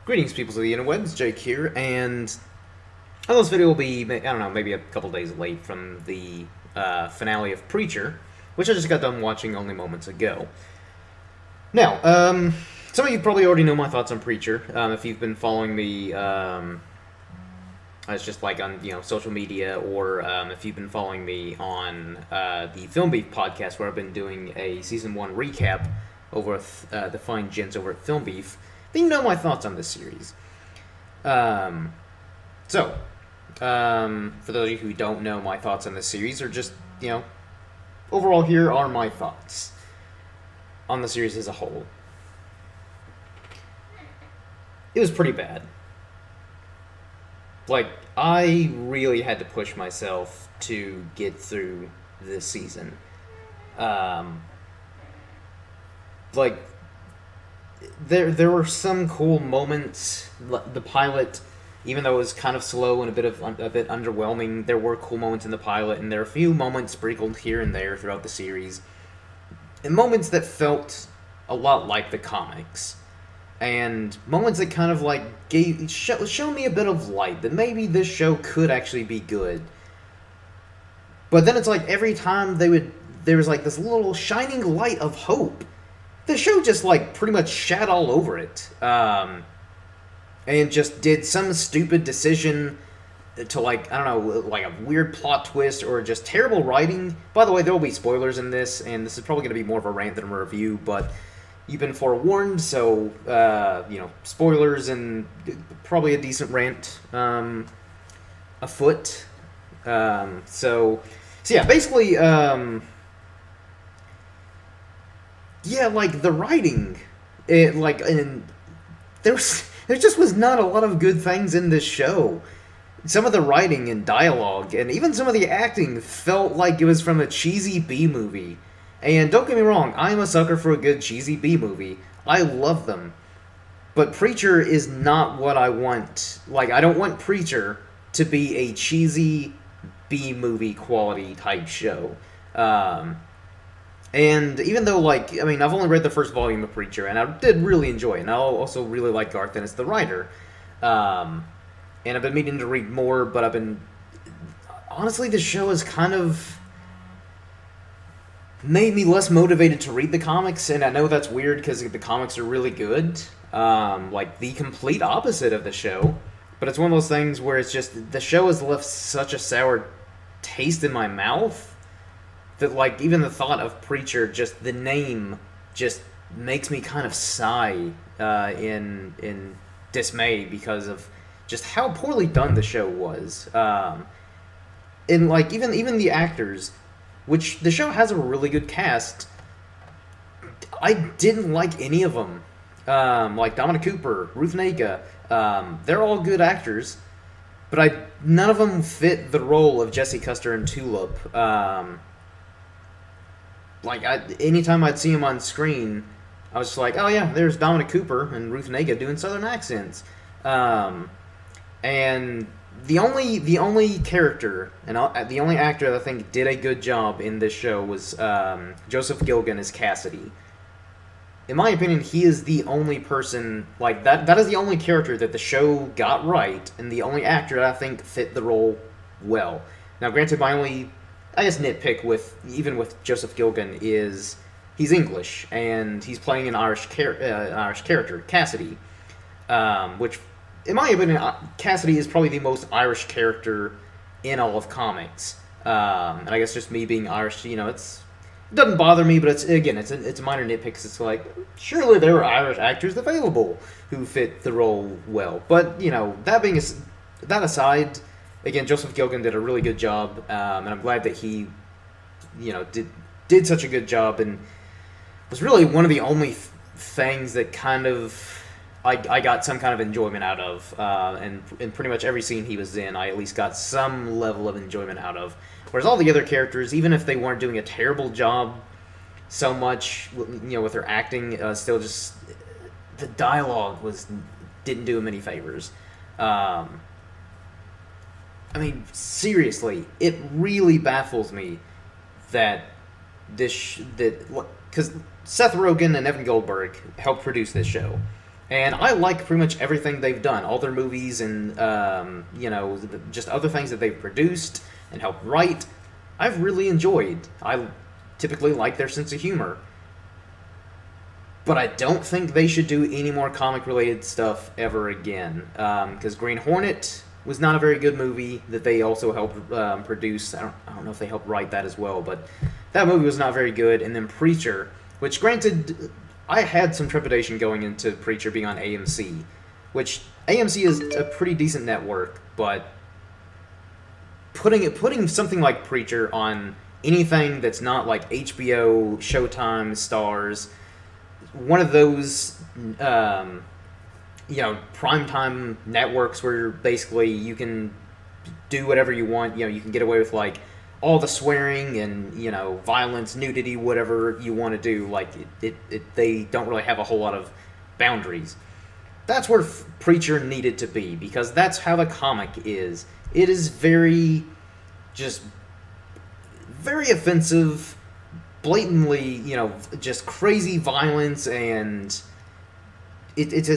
Greetings, peoples of the interwebs. Jake here, and this video will be, I don't know, maybe a couple days late from the finale of Preacher, which I just got done watching only moments ago. Now, some of you probably already know my thoughts on Preacher, if you've been following me, it's just like on, social media, or if you've been following me on the Film Beef podcast, where I've been doing a Season 1 recap over with the fine gents over at Film Beef. Then you know my thoughts on this series. For those of you who don't know my thoughts on this series, or just, overall, here are my thoughts on the series as a whole. It was pretty bad. Like, I really had to push myself to get through this season. There were some cool moments. The pilot, even though it was kind of slow and a bit underwhelming, there were cool moments in the pilot, and there are a few moments sprinkled here and there throughout the series, and moments that felt a lot like the comics, and moments that kind of like showed me a bit of light that maybe this show could actually be good. But then it's like every time there was like this little shining light of hope, the show just, like, pretty much shat all over it. And just did some stupid decision to, like, I don't know, like a weird plot twist or just terrible writing. By the way, there will be spoilers in this, and this is probably going to be more of a rant than a review, but you've been forewarned, so, spoilers and probably a decent rant afoot. So yeah, basically, yeah, like, the writing, and there just was not a lot of good things in this show. Some of the writing and dialogue, and even some of the acting, felt like it was from a cheesy B-movie. And don't get me wrong, I'm a sucker for a good cheesy B-movie. I love them. But Preacher is not what I want. Like, I don't want Preacher to be a cheesy B-movie quality type show. And even though, like, I mean, I've only read the first volume of Preacher, and I did really enjoy it, and I also really like Garth Ennis, the writer. And I've been meaning to read more, but honestly, this show has kind of made me less motivated to read the comics, and I know that's weird, because the comics are really good. Like, the complete opposite of the show. But it's one of those things where it's just, the show has left such a sour taste in my mouth that, like, even the thought of Preacher, just the name, just makes me kind of sigh in dismay because of just how poorly done the show was. And, like, even the actors, which the show has a really good cast, I didn't like any of them. Like Dominic Cooper, Ruth Negga, they're all good actors, but none of them fit the role of Jesse Custer and Tulip. Like, anytime I'd see him on screen, I was just like, oh yeah, there's Dominic Cooper and Ruth Negga doing Southern accents. And the only character, and the only actor that I think did a good job in this show was Joseph Gilgan as Cassidy. In my opinion, he is the only person, like, that is the only character that the show got right, and the only actor that I think fit the role well. Now, granted, my only, I guess, nitpick with Joseph Gilgan is he's English, and he's playing an Irish character, Cassidy, which, in my opinion, Cassidy is probably the most Irish character in all of comics. And I guess just me being Irish, it doesn't bother me, but it's a minor nitpick, because it's like, surely there are Irish actors available who fit the role well. But, that aside, again, Joseph Gilgan did a really good job, and I'm glad that he, did such a good job, and was really one of the only things that kind of I got some kind of enjoyment out of, and in pretty much every scene he was in, I at least got some level of enjoyment out of. Whereas all the other characters, even if they weren't doing a terrible job so much, with their acting, still just, the dialogue didn't do him any favors. I mean, seriously, it really baffles me that because Seth Rogen and Evan Goldberg helped produce this show. And I like pretty much everything they've done, all their movies and, just other things that they've produced and helped write. I've really enjoyed. I typically like their sense of humor. But I don't think they should do any more comic-related stuff ever again. Because Green Hornet was not a very good movie that they also helped produce. I don't know if they helped write that as well, but that movie was not very good. And then Preacher, which granted, I had some trepidation going into Preacher being on AMC, which AMC is a pretty decent network, but putting something like Preacher on anything that's not like HBO, Showtime, Stars, one of those primetime networks where basically you can do whatever you want. You can get away with like all the swearing and violence, nudity, whatever you want to do. Like they don't really have a whole lot of boundaries. That's where Preacher needed to be, because that's how the comic is. It is very offensive, blatantly, just crazy violence, and it's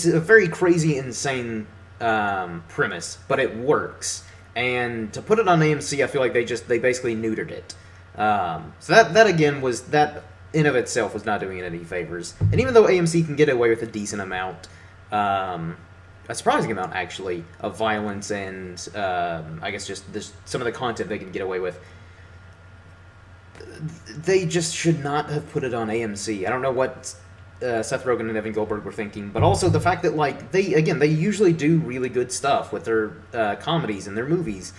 a very crazy, insane premise, but it works. And to put it on AMC, I feel like they basically neutered it. So that again was that in of itself was not doing it any favors. And even though AMC can get away with a decent amount, a surprising amount actually, of violence and I guess just some of the content they can get away with, they just should not have put it on AMC. I don't know what Seth Rogen and Evan Goldberg were thinking, but also the fact that like they usually do really good stuff with their comedies and their movies.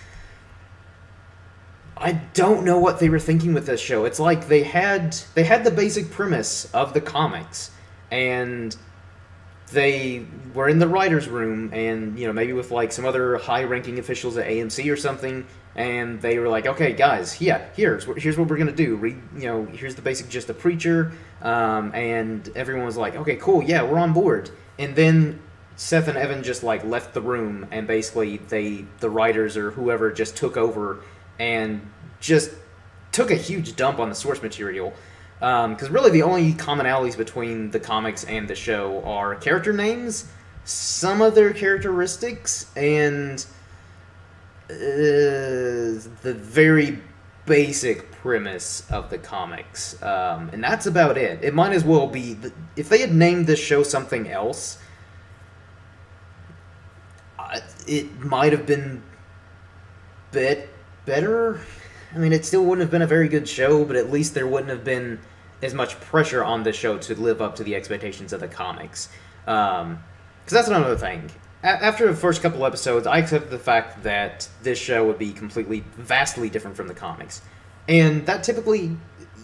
I don't know what they were thinking with this show. It's like they had the basic premise of the comics, and they were in the writer's room, and maybe with like some other high-ranking officials at AMC or something, and they were like, "Okay, guys, yeah, here's what we're gonna do. Here's the basic gist of Preacher," and everyone was like, "Okay, cool, yeah, we're on board." And then Seth and Evan just like left the room, and basically the writers or whoever just took over and just took a huge dump on the source material. Because really the only commonalities between the comics and the show are character names, some of their characteristics, and the very basic premise of the comics. And that's about it. It might as well be... If they had named this show something else, it might have been better. I mean, it still wouldn't have been a very good show, but at least there wouldn't have been as much pressure on the show to live up to the expectations of the comics. Because that's another thing. After the first couple episodes, I accepted the fact that this show would be vastly different from the comics. And that typically,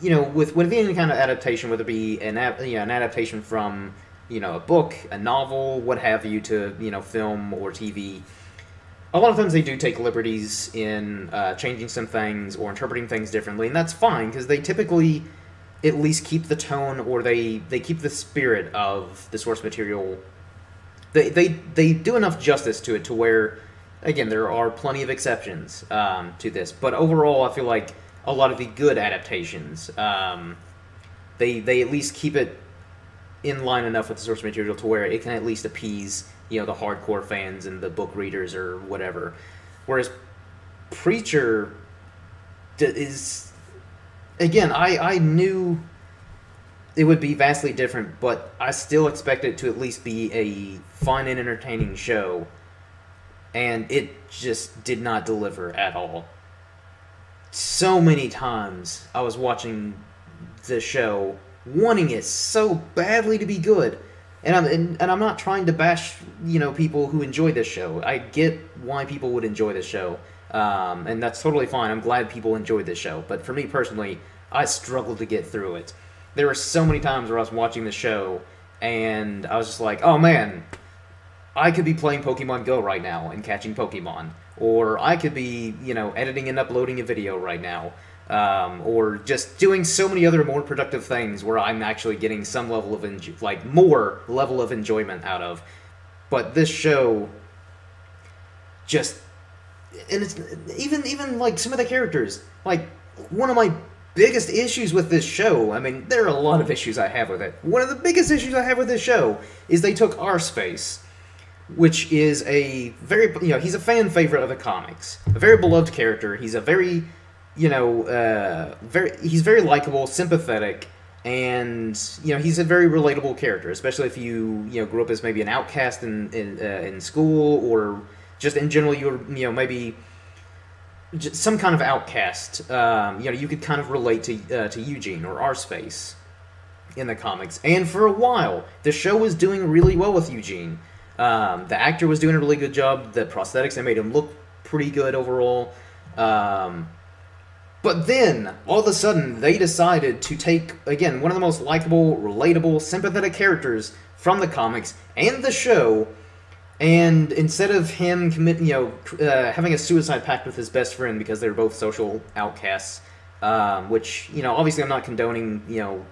with any kind of adaptation, whether it be an adaptation from, a book, a novel, what have you, to, film or TV, a lot of times they do take liberties in changing some things or interpreting things differently, and that's fine, because they typically at least keep the tone, or they keep the spirit of the source material. They do enough justice to it to where, again, there are plenty of exceptions to this, but overall I feel like a lot of the good adaptations, they at least keep it in line enough with the source material to where it can at least appease the hardcore fans and the book readers or whatever. Whereas Preacher is, again, I knew it would be vastly different, but I still expected it to at least be a fun and entertaining show, and it just did not deliver at all. So many times I was watching the show wanting it so badly to be good. And I'm not trying to bash, people who enjoy this show. I get why people would enjoy this show, and that's totally fine. I'm glad people enjoyed this show. But for me personally, I struggled to get through it. There were so many times where I was watching the show, and I was just like, oh man, I could be playing Pokemon Go right now and catching Pokemon. Or I could be, editing and uploading a video right now. Or just doing so many other more productive things where I'm actually getting some level of more level of enjoyment out of. But this show just, and it's even like some of the characters, like one of my biggest issues with this show, I mean, there are a lot of issues I have with it. One of the biggest issues I have with this show is they took Arseface, which is a very, he's a fan favorite of the comics, a very beloved character. He's a very, he's very likable, sympathetic, and he's a very relatable character, especially if you grew up as maybe an outcast in school, or just in general you were maybe just some kind of outcast. You could kind of relate to Eugene or Arseface in the comics, and for a while the show was doing really well with Eugene. The actor was doing a really good job. The prosthetics, they made him look pretty good overall. But then, all of a sudden, they decided to take, again, one of the most likable, relatable, sympathetic characters from the comics and the show, and instead of him having a suicide pact with his best friend because they were both social outcasts, which, obviously I'm not condoning,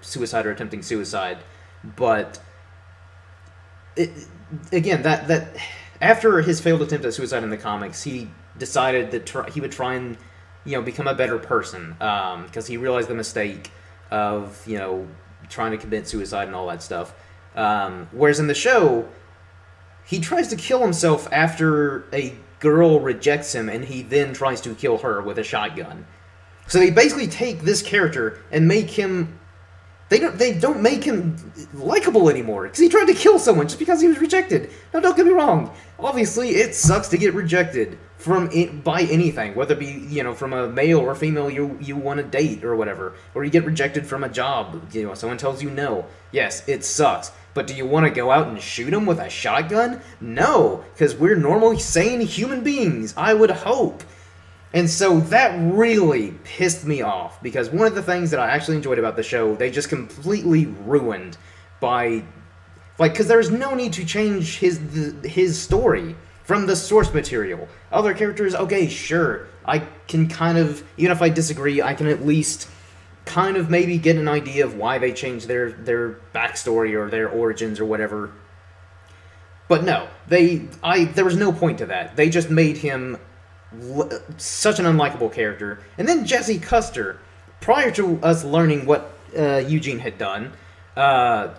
suicide or attempting suicide, but again, that after his failed attempt at suicide in the comics, he decided that he would try and become a better person, because he realized the mistake of trying to commit suicide and all that stuff. Whereas in the show, he tries to kill himself after a girl rejects him, and he then tries to kill her with a shotgun. So they basically take this character and make him. They don't make him likable anymore, because he tried to kill someone just because he was rejected. Now, don't get me wrong. Obviously, it sucks to get rejected by anything, whether it be, from a male or female you want to date or whatever, or you get rejected from a job, someone tells you no. Yes, it sucks. But do you want to go out and shoot him with a shotgun? No, because we're normal, sane human beings, I would hope. And so that really pissed me off, because one of the things that I actually enjoyed about the show, they just completely ruined by, because there's no need to change his story from the source material. Other characters, okay, sure, I can kind of, even if I disagree, I can at least kind of maybe get an idea of why they changed their backstory or their origins or whatever. But no, there was no point to that. They just made him such an unlikable character. And then Jesse Custer, prior to us learning what Eugene had done,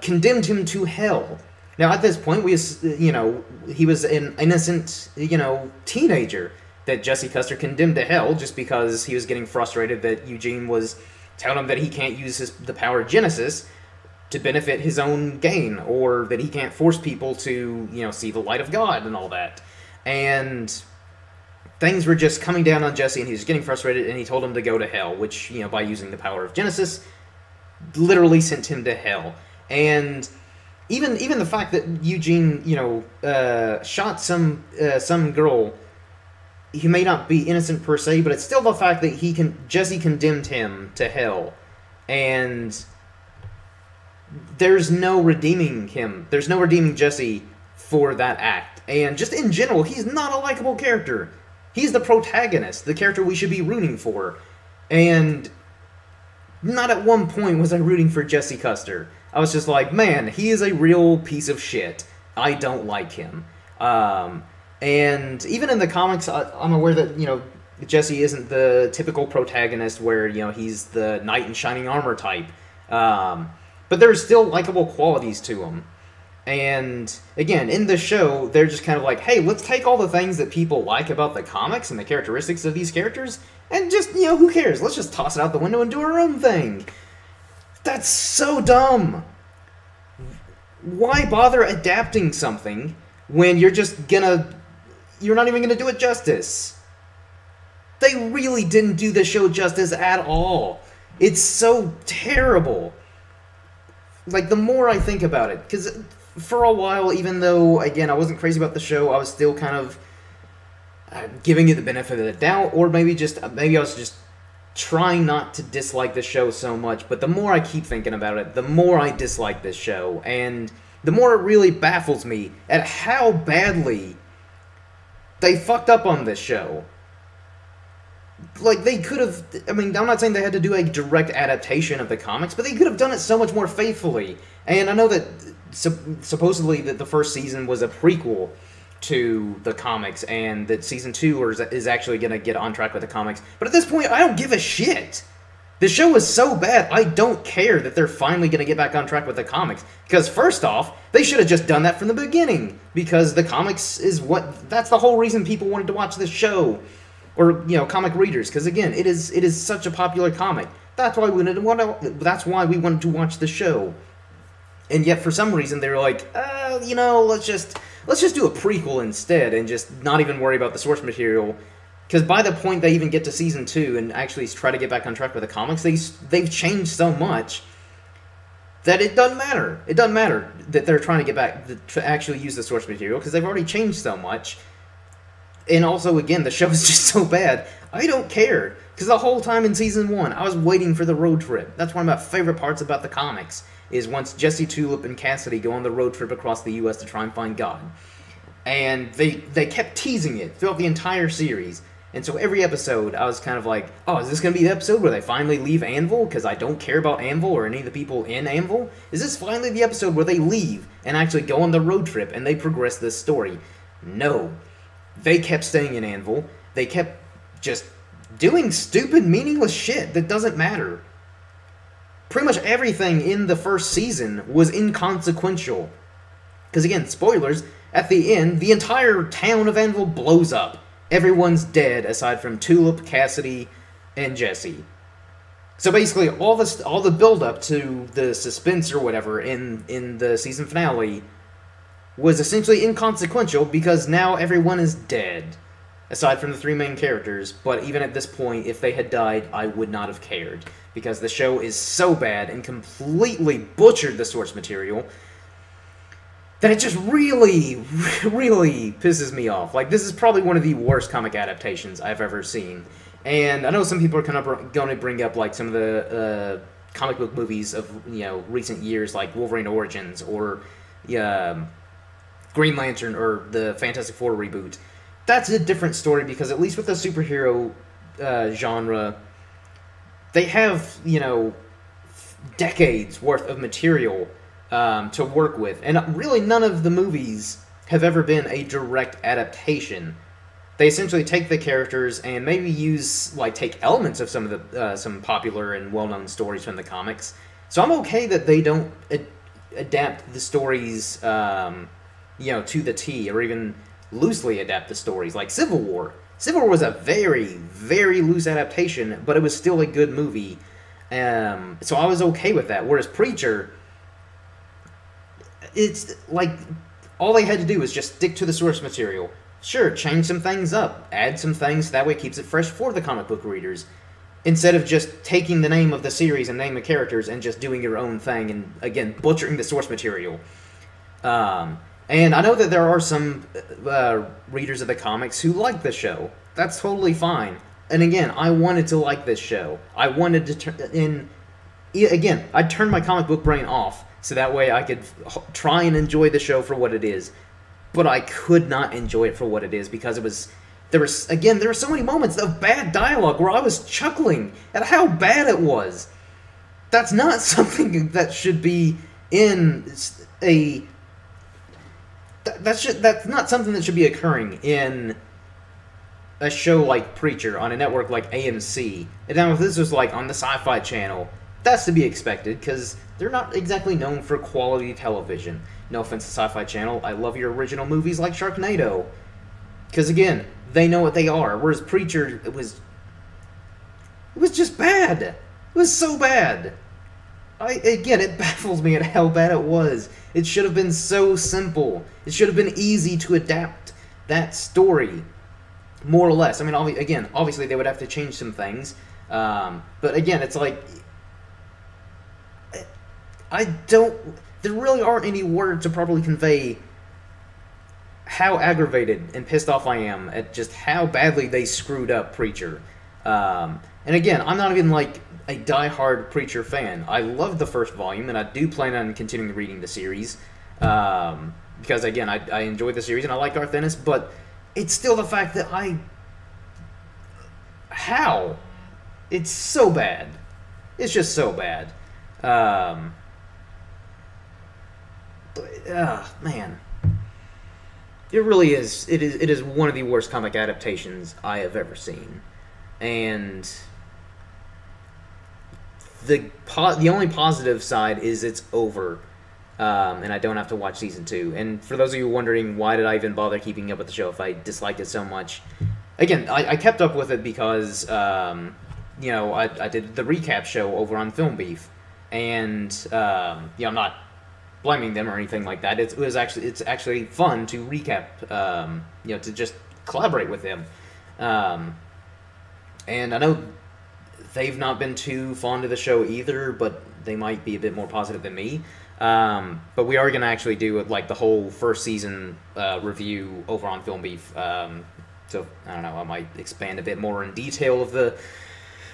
condemned him to hell. Now, at this point, he was an innocent, teenager that Jesse Custer condemned to hell just because he was getting frustrated that Eugene was telling him that he can't use the power of Genesis to benefit his own gain, or that he can't force people to, see the light of God and all that. And things were just coming down on Jesse, and he was getting frustrated, and he told him to go to hell, which, by using the power of Genesis, literally sent him to hell. And even the fact that Eugene, shot some girl, he may not be innocent per se, but it's still the fact that Jesse condemned him to hell, and there's no redeeming him. There's no redeeming Jesse for that act. And just in general, he's not a likable character. He's the protagonist, the character we should be rooting for. And not at one point was I rooting for Jesse Custer. I was just like, man, he is a real piece of shit. I don't like him. And even in the comics, I'm aware that, Jesse isn't the typical protagonist where, he's the knight in shining armor type. But there's still likable qualities to him. And, again, in the show, they're just kind of like, hey, let's take all the things that people like about the comics and the characteristics of these characters, and just, who cares? Let's just toss it out the window and do our own thing. That's so dumb. Why bother adapting something when you're not even gonna do it justice? They really didn't do the show justice at all. It's so terrible. The more I think about it, because for a while, even though, again, I wasn't crazy about the show, I was still kind of giving it the benefit of the doubt, or maybe I was just trying not to dislike the show so much, but the more I keep thinking about it, the more I dislike this show, and the more it really baffles me at how badly they fucked up on this show. They could have, I'm not saying they had to do a direct adaptation of the comics, but they could have done it so much more faithfully. And I know that supposedly that the first season was a prequel to the comics, and that season 2 is actually going to get on track with the comics. But at this point, I don't give a shit. The show is so bad, I don't care that they're finally going to get back on track with the comics. Because first off, they should have just done that from the beginning. Because the comics is that's the whole reason people wanted to watch this show. Or, you know, comic readers. Because again, it is such a popular comic. That's why we wanted to watch the show. And yet, for some reason, they're like, you know, let's just do a prequel instead and just not even worry about the source material. Because by the point they even get to season 2 and actually try to get back on track with the comics, they've changed so much that it doesn't matter. It doesn't matter that they're trying to get back to actually use the source material because they've already changed so much. And also, again, the show is just so bad. I don't care. Because the whole time in season 1, I was waiting for the road trip. That's one of my favorite parts about the comics, is once Jesse, Tulip, and Cassidy go on the road trip across the U.S. to try and find God. And they kept teasing it throughout the entire series. And so every episode, I was kind of like, oh, is this going to be the episode where they finally leave Anvil? Because I don't care about Anvil or any of the people in Anvil. Is this finally the episode where they leave and actually go on the road trip and they progress this story? No. They kept staying in Anvil. They kept just doing stupid, meaningless shit that doesn't matter. Pretty much everything in the first season was inconsequential. Because again, spoilers, at the end, the entire town of Anvil blows up. Everyone's dead aside from Tulip, Cassidy, and Jesse. So basically, all the build-up to the suspense or whatever in the season finale was essentially inconsequential because now everyone is dead, aside from the 3 main characters. But even at this point, if they had died, I would not have cared because the show is so bad and completely butchered the source material that it just really, really pisses me off. Like, this is probably one of the worst comic adaptations I've ever seen. And I know some people are going to bring up, like, some of the comic book movies of, you know, recent years, like Wolverine Origins or Green Lantern or the Fantastic Four reboot. That's a different story because at least with the superhero genre, they have, you know, decades worth of material to work with. And really none of the movies have ever been a direct adaptation. They essentially take the characters and maybe take elements of some of the some popular and well-known stories from the comics. So I'm okay that they don't adapt the stories, you know, to the T, or even loosely adapt the stories, like Civil War. Civil War was a very, very loose adaptation, but it was still a good movie. So I was okay with that. Whereas Preacher, it's like all they had to do was just stick to the source material. Sure, change some things up, add some things, that way it keeps it fresh for the comic book readers. Instead of just taking the name of the series and name of characters and just doing your own thing and, again, butchering the source material. And I know that there are some readers of the comics who like the show. That's totally fine. And again, I wanted to like this show. I wanted to again, I turned my comic book brain off so that way I could try and enjoy the show for what it is. But I could not enjoy it for what it is because there were so many moments of bad dialogue where I was chuckling at how bad it was. That's not something that should be in a... That's not something that should be occurring in a show like Preacher on a network like AMC. And now if this was like on the Sci-Fi Channel, that's to be expected because they're not exactly known for quality television. No offense to Sci-Fi Channel, I love your original movies like Sharknado. Because again, they know what they are. Whereas Preacher, it was just bad. It was so bad. Again, it baffles me at how bad it was. It should have been so simple. It should have been easy to adapt that story, more or less. I mean, obviously they would have to change some things. But again, it's like... There really aren't any words to properly convey how aggravated and pissed off I am at just how badly they screwed up Preacher. And again, I'm not even like a die-hard Preacher fan. I love the first volume, and I do plan on continuing reading the series. Because again, I enjoyed the series and I like Garth Ennis, but it's still the fact that how? It's so bad. It's just so bad. Man. It really is. It is one of the worst comic adaptations I have ever seen. And the only positive side is it's over, and I don't have to watch season 2. And for those of you wondering why did I even bother keeping up with the show if I disliked it so much, again, I kept up with it because you know, I did the recap show over on Film Beef, and you know, I'm not blaming them or anything like that. It's actually fun to recap, you know, to just collaborate with them. And I know they've not been too fond of the show either, but they might be a bit more positive than me. But we are going to actually do like the whole first season review over on Film Beef. So I don't know, I might expand a bit more in detail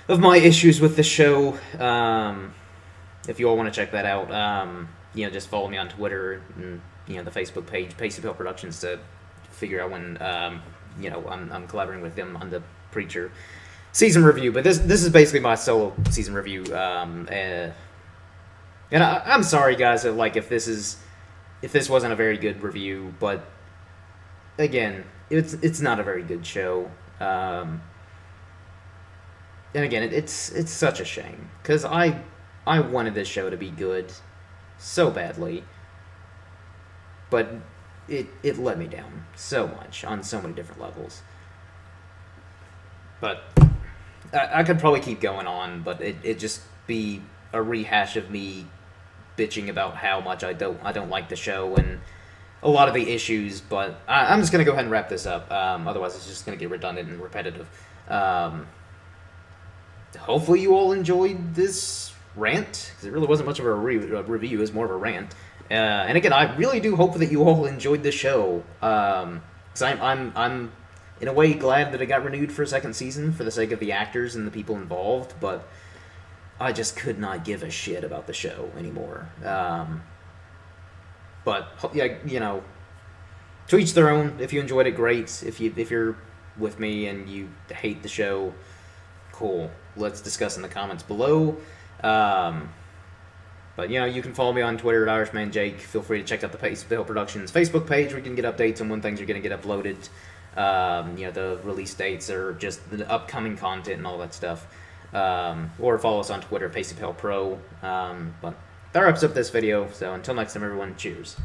of my issues with the show. If you all want to check that out, you know, just follow me on Twitter and, you know, the Facebook page, Pacey Pill Productions, to figure out when, you know, I'm collaborating with them on the Preacher season review. But this is basically my solo season review. And I'm sorry, guys, that, like, if this wasn't a very good review, but again, it's not a very good show. And again, it's such a shame, because I wanted this show to be good so badly, but it let me down so much on so many different levels. But I could probably keep going on, but it just be a rehash of me bitching about how much I don't like the show and a lot of the issues. But I'm just gonna go ahead and wrap this up. Otherwise, it's just gonna get redundant and repetitive. Hopefully, you all enjoyed this rant, because it really wasn't much of a review. It was more of a rant. And again, I really do hope that you all enjoyed the show. Because I'm in a way glad that it got renewed for a second season for the sake of the actors and the people involved, but I just could not give a shit about the show anymore. But yeah, you know, to each their own. If you enjoyed it, great. If you're with me and you hate the show, cool. Let's discuss in the comments below. But, you know, you can follow me on Twitter at IrishmanJake. Feel free to check out the Pacey Pill Productions Facebook page where you can get updates on when things are going to get uploaded. You know, the release dates or just the upcoming content and all that stuff. Or follow us on Twitter, Pacey Pill Pro. But that wraps up this video. So until next time, everyone, cheers.